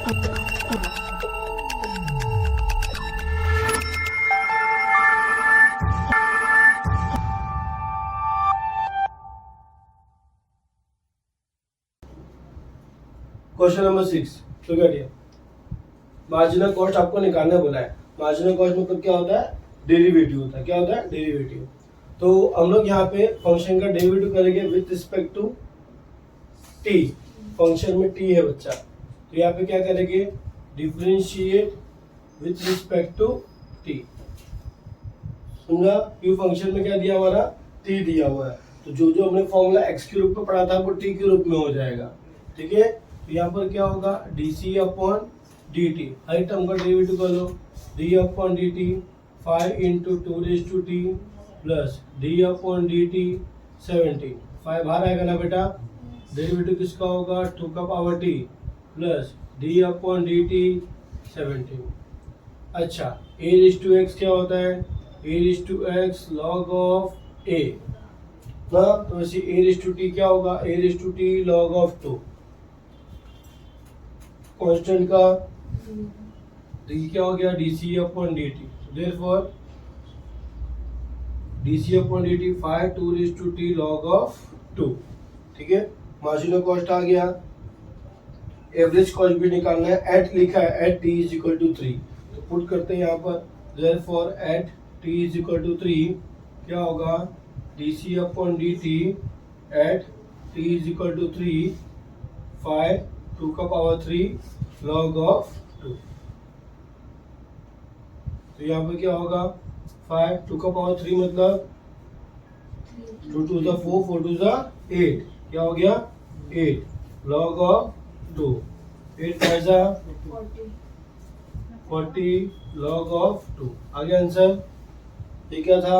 Question number 6, look at here. Marginal cost आपको निकालना बोला है। मार्जिनल कॉस्ट मतलब क्या होता है? डेरिवेटिव होता है। क्या होता है? डेरिवेटिव। तो हम लोग यहाँ पे फंक्शन का डेरिवेटिव करेंगे with respect to T. Function में टी है बच्चा, तो यहाँ पे क्या करेंगे? Differentiate with respect to T. समझा? क्यों फंक्शन में क्या दिया हमारा? टी दिया हुआ है, तो जो जो हमने फॉर्मूला एक्स के रूप में पढ़ा था वो टी के रूप में हो जाएगा। ठीक है, तो यहाँ पर क्या होगा? D C upon D t, हर टर्म का डेरिवेटिव कर लो। D upon D t 5 into 2 plus D upon D t 17। 5 बाहर आएगा ना बेटा? डेरिवेटिव किसका होगा? 2 का power T plus D upon D t 17। अच्छा, ए रेज़ टू एक्स क्या होता है? A raise to x log of a ना, तो वैसे ए रेज़ टू टी क्या होगा? A raise to t log of 2 constant का, तो ये क्या हो गया? D C upon D t. Therefore d C upon D t 5 2 raise to t log of 2। ठीक है, मार्जिनल कॉस्ट आ गया। एवरेज कॉस्ट भी निकालना है। एट लिखा है, at T is equal to 3, तो पुट करते हैं यहाँ पर। Therefore at T is equal to 3 क्या होगा? D C upon D T at T is equal to 3 5 2 का पावर 3 लॉग ऑफ 2। तो यहाँ पे क्या होगा? 5 2 का पावर 3 मतलब 2 2 4 4 2 8, क्या हो गया? 8 लॉग ऑफ 2। 8 5 40 log of 2। आगे आंसर। ये क्या था?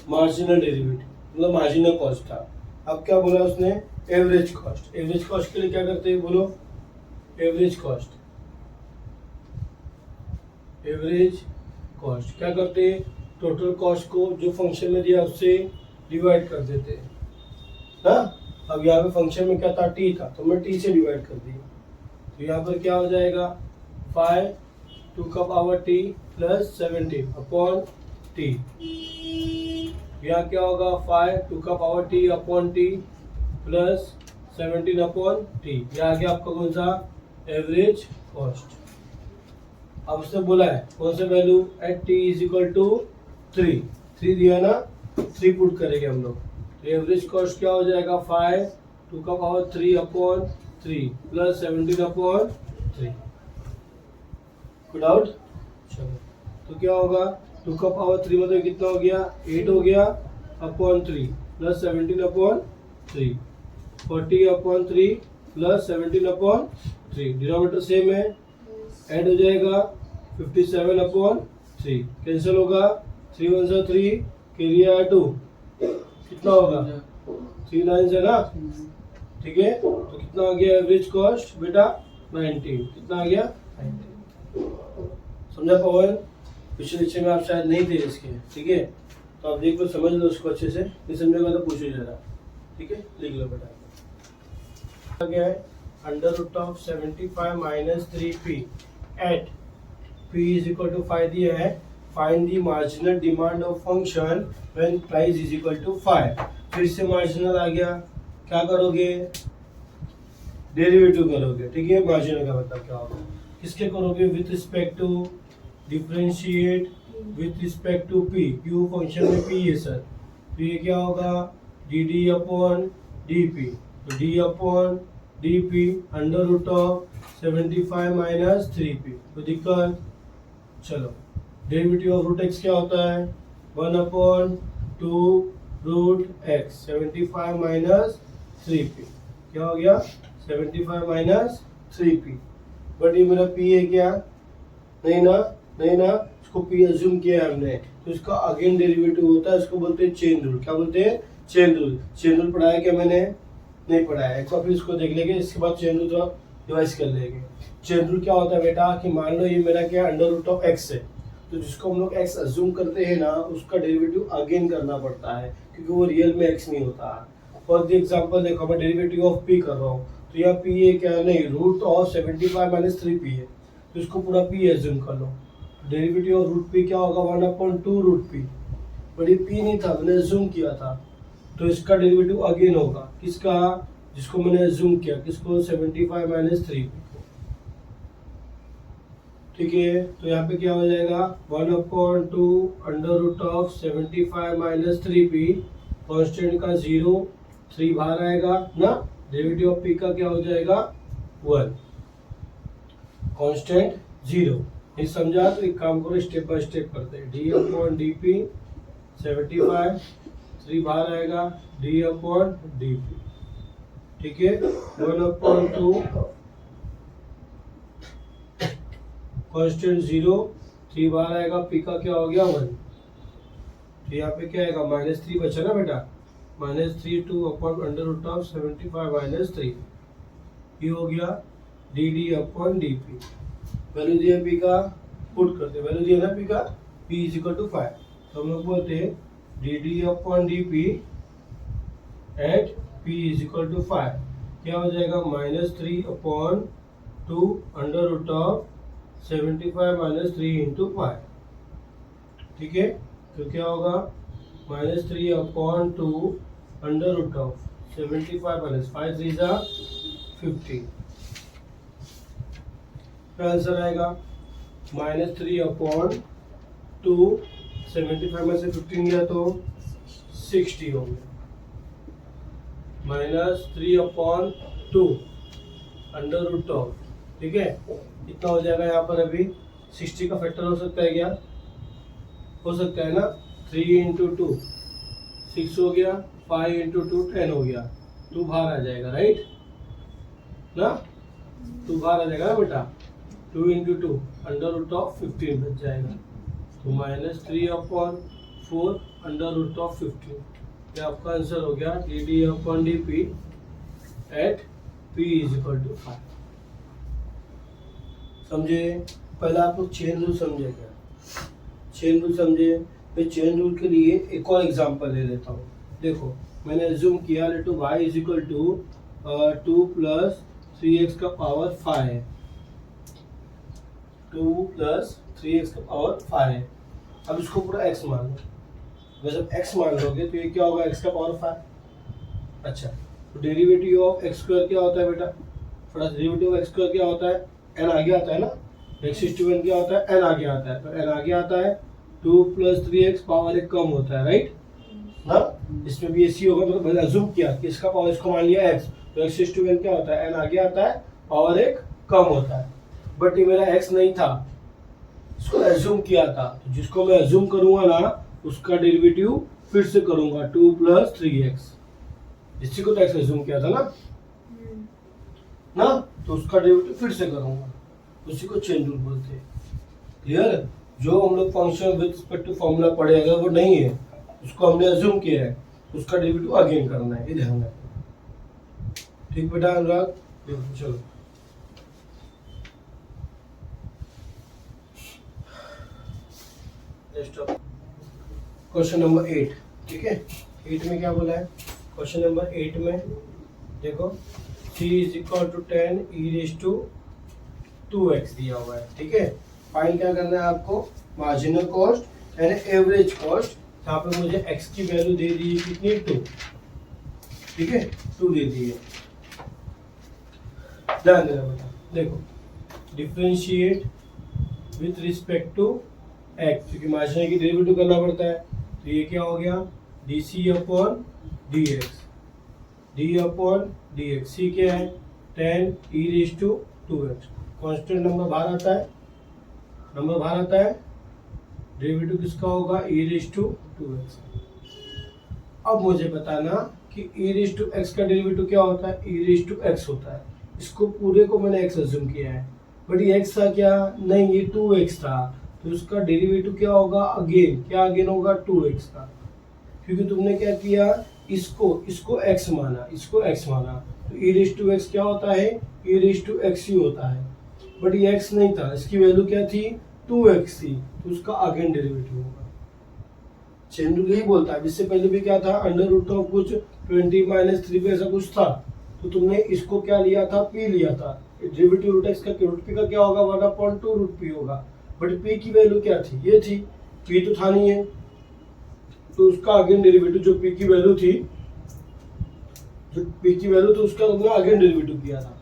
मार्जिनल डेरिवेटिव मतलब मार्जिनल कॉस्ट था। अब क्या बोला उसने? Average cost. एवरेज कॉस्ट के लिए क्या करते हैं बोलो? एवरेज कॉस्ट, एवरेज कॉस्ट क्या करते हैं? टोटल कॉस्ट को जो फंक्शन में दिया उससे डिवाइड कर देते हैं ना। अब यहाँ पे फंक्शन में क्या था? टी था, तो मैं टी से डिवाइड कर दिया। तो यहाँ पर क्या हो जाएगा? 5 2 का power T plus 17 upon T. यहाँ क्या होगा? 5 2 का power T upon T plus 17 upon T. ये आ गया आपका कौन सा? Average cost. अब उसने बोला है कौन सा value? At T is equal to 3 दिया ना, 3 पुट करेंगे हम लोग। तो एवरेज कॉस्ट क्या हो जाएगा? 5 2 का power 3 upon 3 plus 17 upon 3। Good out. चलो, तो क्या होगा? 2 का पावर 3 मतलब कितना हो गया? 8 हो गया upon 3 plus 17 upon 3। 40 upon 3 plus 17 upon 3। Denominator same है, ऐड हो जाएगा 57 अपॉन 3। कैंसिल होगा, 3 1 जा 3, कैरी आया 2, कितना होगा? 3 9 है ना। ठीक है, तो कितना आ गया एवरेज कॉस्ट बेटा? 19। कितना आ गया? 19। समझा पवन? पिछले लेक्चर में आप शायद नहीं थे इसके। ठीक है, तो आप देख लो, समझ लो उसको अच्छे से। नहीं समझेगा तो पूछो जरा। ठीक है, लिख लो बेटा। क्या है? Under root of 75 minus 3p at p is equal to 5 दिया है। Find the marginal demand of function when price is equal to 5। फिर से मार्जिनल आ गया, क्या करोगे? डेरिवेटिव करोगे। ठीक है, मार्जिनल का मतलब क्या होगा? किसके करोगे? With respect to, differentiate with respect to p। Q function में p है सर, तो ये क्या होगा? D D upon D p. तो D upon D p under root of 75 minus 3p। तो दिक्कत। चलो, डेरिवेटिव ऑफ रूट एक्स क्या होता है? 1 upon 2 root x 75 minus 3p। क्या हो गया? 75 माइनस 3p। बट ये मेरा p है क्या? नहीं ना, नहीं ना, इसको p अज्यूम किया है हमने, तो इसका अगेन डेरिवेटिव होता है। इसको बोलते हैं चेन रूल। क्या बोलते हैं? Chain rule. चेन रूल पढ़ाया क्या मैंने? नहीं पढ़ाया। एक बार फिर इसको देख लेंगे, इसके बाद चेन रूल डिवाइस कर लेंगे। चेन रूल क्या होता है बेटा? कि मान लो ये मेरा क्या अंडर रूट ऑफ एक्स है, तो जिसको हम लोग एक्स अज्यूम करते हैं ना, उसका डेरिवेटिव अगेन करना पड़ता है, क्योंकि वो रियल में एक्स नहीं होता है। फॉर द एग्जांपल देखो, मैं डेरिवेटिव ऑफ पी कर रहा हूँ, तो यहाँ पी ए क्या नहीं, रूट ऑफ 75 माइनस 3p है, तो इसको पूरा p एज्यूम कर लो। डेरिवेटिव ऑफ रूट p क्या होगा, 1/2 रूट p, बट ये p नहीं था, मैंने एज्यूम किया था, तो इसका डेरिवेटिव अगेन होगा किसका, जिसको मैंने एज्यूम किया, किसको, 75 माइनस 3p को। ठीक है, तो यहाँ पे क्या हो जाएगा, 1/2 under root of 75 minus 3p, constant का 0, 3 बाहर आएगा ना, डेरिवेटिव ऑफ p का क्या हो जाएगा 1, कांस्टेंट 0। ये समझा, तो एक काम करो, स्टेप बाय स्टेप करते हैं। डी अपॉन डी पी 75, 3 बाहर आएगा, डी अपॉन डी पी, ठीक है, 1/2 कांस्टेंट 0, 3 बाहर आएगा, पी का क्या हो गया 1, तो यहाँ पे क्या आएगा -3 बचा ना बेटा, -3 2 upon under root of 75 minus 3, ये हो गया D D upon D P. Value दिया पी का, पुट करते, वैल्यू दिया ना पी का, पी इज इक्वल टू 5, तो हम लोग बोलते हैं D D upon D P at P is equal to 5, क्या हो जाएगा -3/2 under root of 75 minus 3 into 5, ठीक है, तो क्या होगा -3/2 अंडर रूट ऑफ 75 माइनस 5 3 जा 50, क्या आंसर आएगा -3/2, 75 में से 15 गया तो 60 हो गया, -3/2 अंडर रूट ऑफ, ठीक है, कितना हो जाएगा यहाँ पर, अभी 60 का फैक्टर हो सकता है क्या, हो सकता है ना, 3 इंटू 2 6 हो गया, 5 इंटू 2 10 हो गया, 2 बाहर आ जाएगा, राइट ना, 2 बाहर आ जाएगा ना बेटा, 2 इंटू 2 अंडर रूट ऑफ 15 बच जाएगा, तो -3/4 अंडर रूट ऑफ 15, ये आपका आंसर हो गया D D upon D P at P is equal to 5। समझे, पहले आप लोग चेन रूल समझे क्या, चेन रूल समझे, मैं चेन रूल के लिए एक और एग्जांपल ले लेता हूँ। देखो मैंने एज्यूम किया let y is equal to 2 plus 3x का पावर 5 है, 2 प्लस 3x का पावर 5 है, अब इसको पूरा x मान लो, अगर जब x मान लोगे तो ये क्या होगा, x का पावर 5। अच्छा, तो डेरिवेटिव ऑफ x स्क्वायर क्या होता है बेटा, थोड़ा डेरिवेटिव ऑफ x स्क्वायर क्या होता है, n आगे आता है ना, x/n क्या होता है, n आगे आता है, तो n आगे आता है, 2 प्लस 3x पावर 1 कम होता है, राइट ना, इसमें भी ऐसी होगा, मतलब मैंने अज्यूम किया कि इसका पावर, इसको मान लिया x, तो x/n क्या होता है, n आगे आता है, पावर 1 कम होता है, बट ये मेरा x नहीं था, इसको एज्यूम किया था, तो जिसको मैं एज्यूम करूंगा ना उसका डेरिवेटिव फिर से करूंगा, 2 प्लस 3x, इसी को तो x एज्यूम किया था ना, तो उसका डेरिवेटिव फिर से करूंगा, उसी को चेन रूल बोलते हैं। क्लियर, जो हम लोग function with respect to formula पढ़े, अगर वो नहीं है उसको हमने एज्यूम किया है, उसका डेरिवेटिव अगेन करना है, ये ध्यान रखना, ठीक बेटा अनुराग, चलो क्वेश्चन नंबर 8, ठीक है, 8 में क्या बोला है, क्वेश्चन नंबर 8 में देखो c is equal to 10 e raise to 2x दिया हुआ है, ठीक है, फाइंड क्या करना है आपको, मार्जिनल कॉस्ट यानी एवरेज कॉस्ट, यहाँ पे मुझे x की वैल्यू दे दी है कितनी, 2, ठीक है, 2 दे दी है, ध्यान देना बेटा, देखो differentiate with respect to x, क्योंकि मार्जिनल की डेरिवेटिव करना पड़ता है, तो ये क्या हो गया dc upon dx, d upon dx, c क्या है 10 e raise to 2x, constant number बाहर आता है, डेरिवेटिव किसका होगा, e रेज़ टू 2x। अब मुझे बताना कि e रेज़ टू x का डेरिवेटिव क्या होता है, e रेज़ टू x होता है, इसको पूरे को मैंने x एज्यूम किया है, बट ये x था क्या, नहीं ये 2x था, तो उसका डेरिवेटिव क्या होगा, अगेन होगा 2x का, क्योंकि तुमने क्या किया, इसको x माना, तो e रेज़ टू x क्या होता है, e रेज़ टू x ही होता है, बट ये x नहीं था, इसकी वैल्यू क्या थी, 2x थी, तो उसका अगेन डेरिवेटिव होगा, चेन रूल यही बोलता है। इससे पहले भी क्या था, अंडर रूट ऑफ कुछ 20 - 3 पे ऐसा कुछ था, तो तुमने इसको क्या लिया था, पी लिया था। डेरिवेटिव रूट एक्स का रूट पी का क्या होगा, 1/2 रूट पी होगा। बट पी की वैल्यू क्या थी, ये थी, पी तो था नहीं है, तो उसका अगेन डेरिवेटिव जो पी की वैल्यू थी, जो पी की वैल्यू तो उसका तुमने अगेन डेरिवेटिव किया था,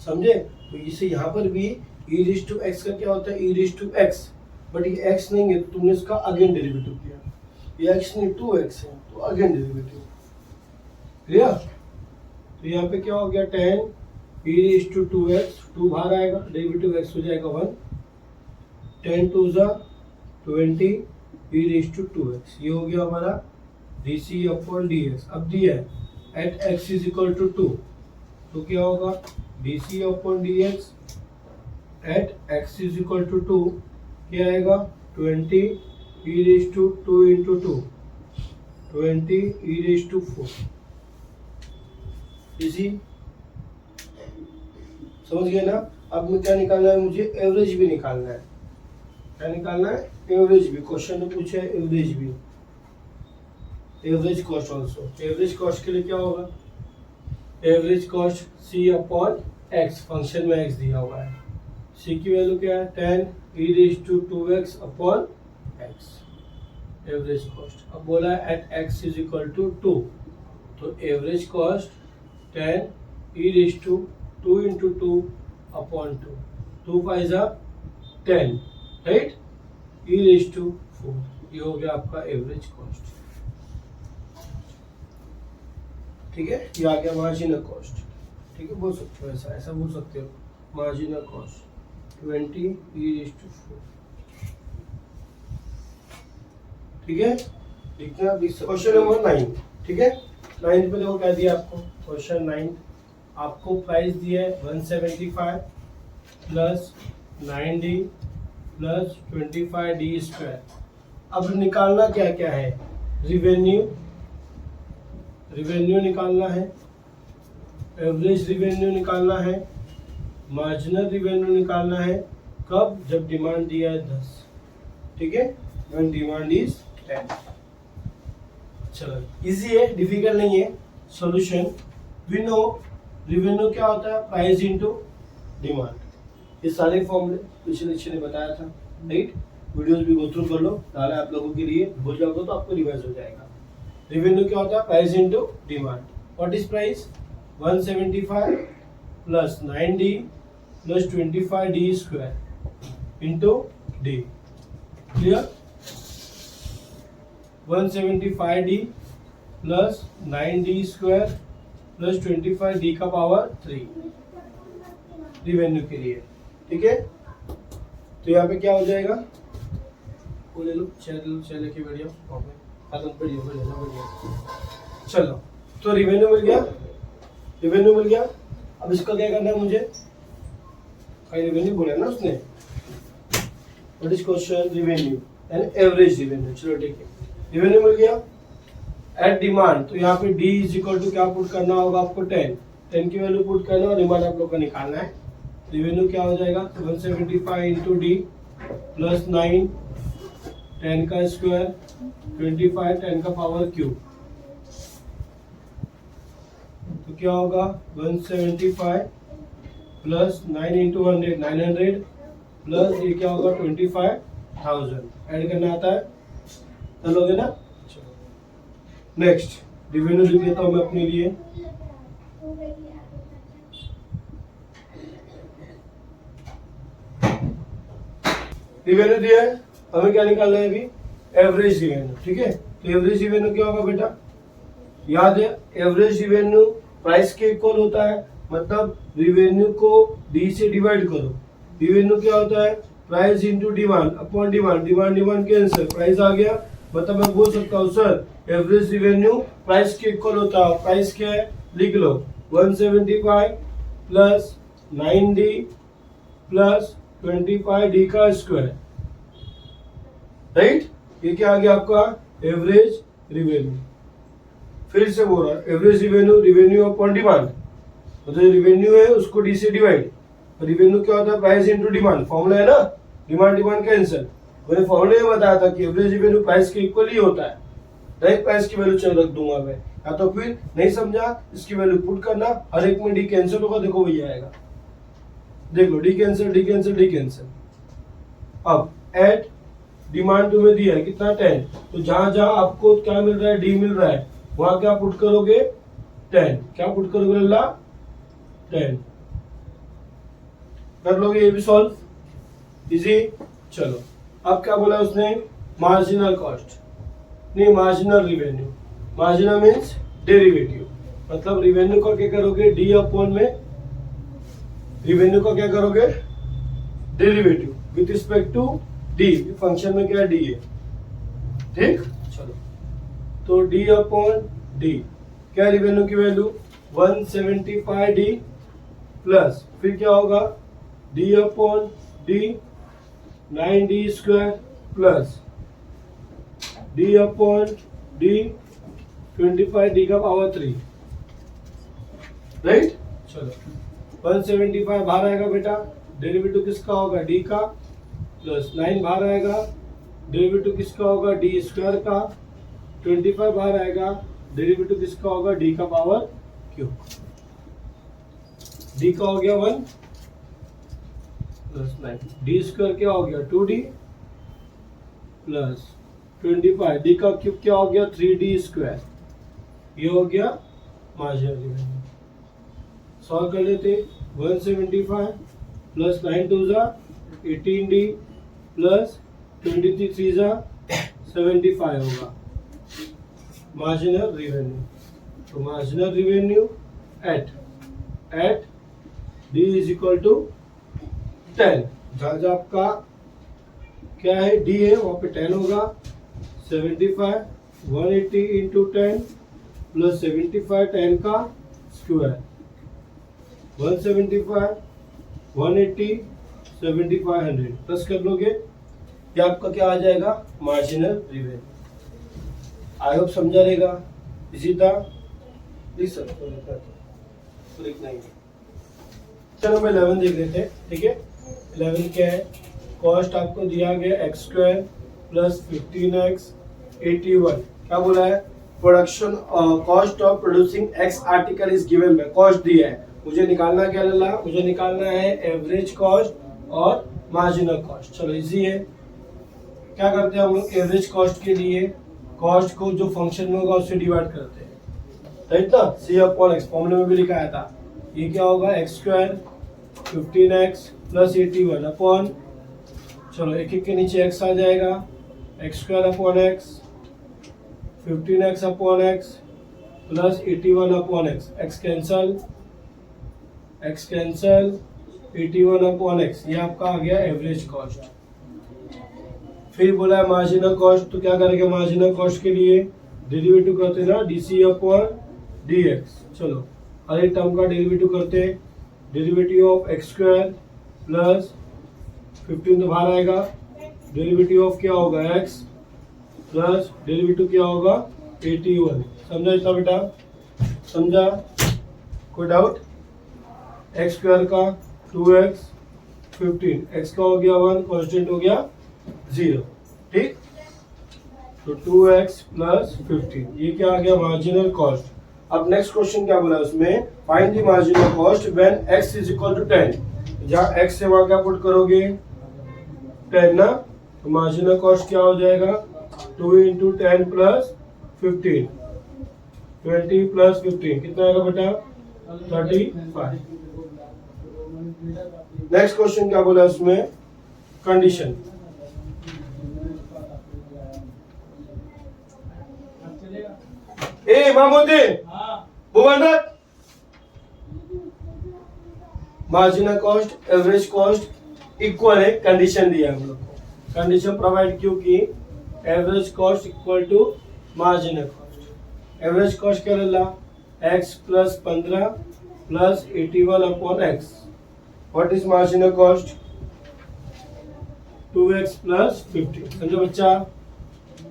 समझे। तो इसे यहाँ पर भी e रेज़ टू एक्स का क्या होता है, e raise to X, but ये x नहीं है तो तुमने इसका अगेन डेरिवेटिव किया, ये x नहीं 2x है तो अगेन डेरिवेटिव, क्लियर। तो यहाँ पे क्या हो गया, 10 e रेज़ टू 2x, 2 बाहर आएगा, डेरिवेटिव x हो जाएगा 1, 10 2 जा 20 e रेज़ टू 2x, ये हो गया हमारा dc अपॉन dx। अब दिया है at x is equal to 2, तो क्या होगा dc upon dx at x is equal to 2, क्या आएगा 20 e raise to 2 into 2, 20 e raise to 4। इसी समझ गए ना। अब मैं क्या निकालना है, मुझे एवरेज भी निकालना है। क्या निकालना है, एवरेज भी। क्वेश्चन में पूछा है एवरेज भी, average cost also. Average cost के लिए क्या होगा, average cost c upon x, function में x दिया हुआ है, c की वैल्यू क्या है 10 e raise to 2x upon x, average cost. अब बोला है at x is equal to 2, तो average cost 10 e raise to 2 into 2 upon 2, 2 5 जा 10, राइट, e रेज़ टू 4, ये हो गया आपका एवरेज कॉस्ट, ठीक है। ये आ गया मार्जिनल कॉस्ट, ठीक है, बोल सकते हो ऐसा, ऐसा बोल सकते हो, marginal cost 20 e raise to 4, ठीक है। लिखना क्वेश्चन नंबर 9, ठीक है। 9 पे देखो क्या दिया आपको, क्वेश्चन 9 आपको प्राइस दिया है 175 plus 9d plus 25d square. अब निकालना क्या क्या है, रिवेन्यू, रिवेन्यू निकालना है, एवरेज रिवेन्यू निकालना है, मार्जिनल रिवेन्यू निकालना है। कब, जब डिमांड दिया है 10, ठीक है, व्हेन डिमांड इज 10। चलो इजी है, डिफिकल्ट नहीं है। सॉल्यूशन, वी नो रिवेन्यू क्या होता है, प्राइस इनटू डिमांड। ये सारे फॉर्मूले पिछले लेक्चर में बताया था, राइट। वीडियोस भी गो थ्रू कर लो, डाला आप लोगों के लिए, भूल जाओगे तो आपको रिवाइज हो जाएगा। रिवेन्यू क्या होता है, price into demand. What is price, 175 plus 9d plus 25d square into d, clear. 175d plus 9d square plus 25d का पावर 3 रिवेन्यू के लिए, ठीक है। तो यहाँ पे क्या हो जाएगा, वो ले लो, चेयर लेके बैठ जाओ, खत्म, बढ़िया। चलो तो रिवेन्यू मिल गया, रिवेन्यू मिल गया। अब इसका क्या करना है मुझे, कहीं रिवेन्यू बोला ना उसने, व्हाट इज क्वेश्चन, रिवेन्यू यानी एवरेज रिवेन्यू। चलो ठीक है, रिवेन्यू मिल गया एट डिमांड, तो यहाँ पे d इज इक्वल टू क्या पुट करना होगा आपको, 10 की वैल्यू पुट करना और डिमांड आप लोग का निकालना है। रिवेन्यू क्या हो जाएगा, 175 इंटू डी प्लस 9, 10 का स्क्वायर 25, 10 का पावर क्यूब, तो क्या होगा 175 प्लस 9 इंटू 100, 900 प्लस ये क्या होगा 25,000। ऐड करना आता है, चलोगे ना। नेक्स्ट रिवेन्यू लिख लेता हूं मैं अपने लिए, रिवेन्यू दिया है, हमें क्या निकालना है अभी, एवरेज रिवेन्यू, ठीक है। तो एवरेज रिवेन्यू क्या होगा बेटा, याद है एवरेज रिवेन्यू प्राइस के इक्वल होता है, मतलब रिवेन्यू को डी से डिवाइड करो। रिवेन्यू क्या होता है, price into demand upon demand, demand cancel, price आ गया। मतलब मैं बोल सकता हूँ सर एवरेज रिवेन्यू प्राइस के इक्वल होता है। प्राइस क्या है, लिख लो 175 प्लस 9d प्लस 25d का स्क्वायर, राइट। ये क्या आ गया आपका एवरेज रिवेन्यू। फिर से बोल रहा है average revenue, revenue upon demand, मतलब रिवेन्यू है उसको डी से डिवाइड। रिवेन्यू क्या होता है, प्राइस इंटू डिमांड, फॉर्मूला है ना, डिमांड कैंसिल। मैंने फॉर्मूले में बताया था कि एवरेज रिवेन्यू प्राइस के इक्वल ही होता है। डायरेक्ट प्राइस की वैल्यू चल रख दूंगा मैं, या तो फिर नहीं समझा इसकी वैल्यू पुट करना, हर एक में डी कैंसिल होगा, देखो वही आएगा, देख लो D cancel D cancel D cancel. अब एट डिमांड तुम्हें दिया है कितना 10, तो जहां जहां आपको क्या मिल रहा है डी मिल रहा है वहां क्या पुट करोगे 10, क्या पुट करोगे लल्ला 10, कर लोगे ये भी सॉल्व इजी। चलो अब क्या बोला उसने मार्जिनल कॉस्ट नहीं marginal revenue, marginal means derivative, मतलब रिवेन्यू का क्या करोगे डी अपॉन में, रिवेन्यू का क्या करोगे derivative with respect to D, function में क्या डी है, ठीक। चलो तो डी अपॉन डी क्या रिवेन्यू की वैल्यू 175 डी प्लस फिर क्या होगा D upon D 9d square plus D upon D 25 D का पावर 3, राइट। चलो 175 बाहर आएगा बेटा, डेरिवेटिव किसका होगा डी का, प्लस 9 बाहर आएगा, डेरिवेटिव किसका होगा डी स्क्वायर का, 25 बाहर आएगा, डेरिवेटिव किसका होगा डी का पावर क्यूब, डी का हो गया 1 प्लस 9, डी स्क्वायर क्या हो गया 2d प्लस 25, डी का क्यूब क्या हो गया 3d स्क्वायर, ये हो गया मार्जिनल रिवेन्यू। सॉल्व कर लेते 175 प्लस 9 2 जा 18d प्लस 23 3 जा 75 होगा मार्जिनल रिवेन्यू। तो marginal revenue at D is equal to 10, जहाँ जहाँ आपका क्या है डी है वहां पे 10 होगा, 75 180 इंटू 10 प्लस 75 10 का स्क्वायर 175 180 7500 प्लस कर लोगे, ये आपका क्या आ जाएगा मार्जिनल रिवेन्यू। आई होप समझा रहेगा, इसी तरह लिख सकते हो, लिखना ही। चलो मैं 11 देख लेते हैं, ठीक है। 11 क्या है, कॉस्ट आपको दिया गया एक्स स्क्वायर प्लस 15x 81, क्या बोला है production cost of producing x article is given by, cost दिया है, मुझे निकालना क्या लल्ला, मुझे निकालना है एवरेज कॉस्ट और मार्जिनल कॉस्ट। चलो इजी है, क्या करते हैं हम लोग एवरेज कॉस्ट के लिए कॉस्ट को जो फंक्शन में होगा उससे डिवाइड करते हैं, राइट ना, सी अपॉन एक्स फॉर्मूले में भी लिखाया था, ये क्या होगा x square 15x plus 81 upon, चलो एक एक के नीचे x आ जाएगा, x square upon x 15x upon x plus 81 upon x, x cancel 81 upon x, ये आपका आ गया एवरेज कॉस्ट। फिर बोला है मार्जिनल कॉस्ट, तो क्या करेंगे मार्जिनल कॉस्ट के लिए डेरिवेटिव करते हैं ना डीसी अपॉन डीएक्स। चलो हर एक टर्म का डेरिवेटिव करते हैं, derivative of x square plus 15 तो बाहर आएगा, डेरिवेटिव ऑफ क्या होगा एक्स प्लस डेरिवेटिव क्या होगा 81, समझा इतना बेटा, समझा, कोई डाउट। एक्स स्क्वायर का 2x 15, एक्स का हो गया 1, कांस्टेंट हो गया 0, ठीक। तो 2x प्लस 15, ये क्या आ गया मार्जिनल कॉस्ट। अब नेक्स्ट क्वेश्चन क्या बोला उसमें, find the marginal cost when x is equal to 10, जहाँ x से वहां क्या पुट करोगे 10 ना, तो मार्जिनल कॉस्ट क्या हो जाएगा 2 इंटू 10 प्लस 15, 20 प्लस 15 कितना आएगा बेटा 35। नेक्स्ट क्वेश्चन क्या बोला उसमें, कंडीशन, ए मामूदीन भुवनदत्त, marginal cost average cost equal है, कंडीशन दिया हम लोग को, कंडीशन प्रोवाइड क्यों की, average cost equal to marginal cost. Average cost क्या रहा x plus 15 plus 81 upon x, what is marginal cost 2x plus 50, समझो बच्चा।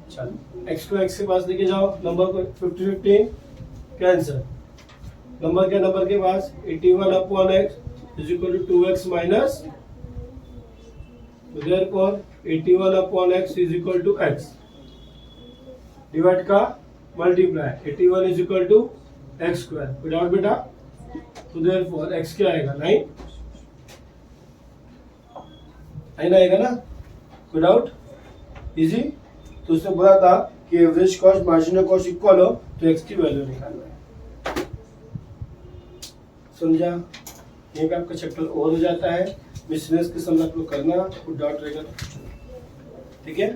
चलो x को x के पास लेके जाओ, नंबर को 50 15 कैंसर, नंबर के नंबर के पास 81 upon x is equal to 2x minus, therefore 81 upon x is equal to x, divide का multiply 81 is equal to x square, without बेटा, तो देयरफॉर एक्स क्या आएगा 9 आएगा ना, विदाउट इजी। तो उसने बोला था कि average cost marginal cost equal हो तो एक्स की वैल्यू निकालना है। समझा? यहीं पे आपका चैप्टर और हो जाता है। मिसलेनियस के समय आप लोग करना, डाउट रहेगा, ठीक है।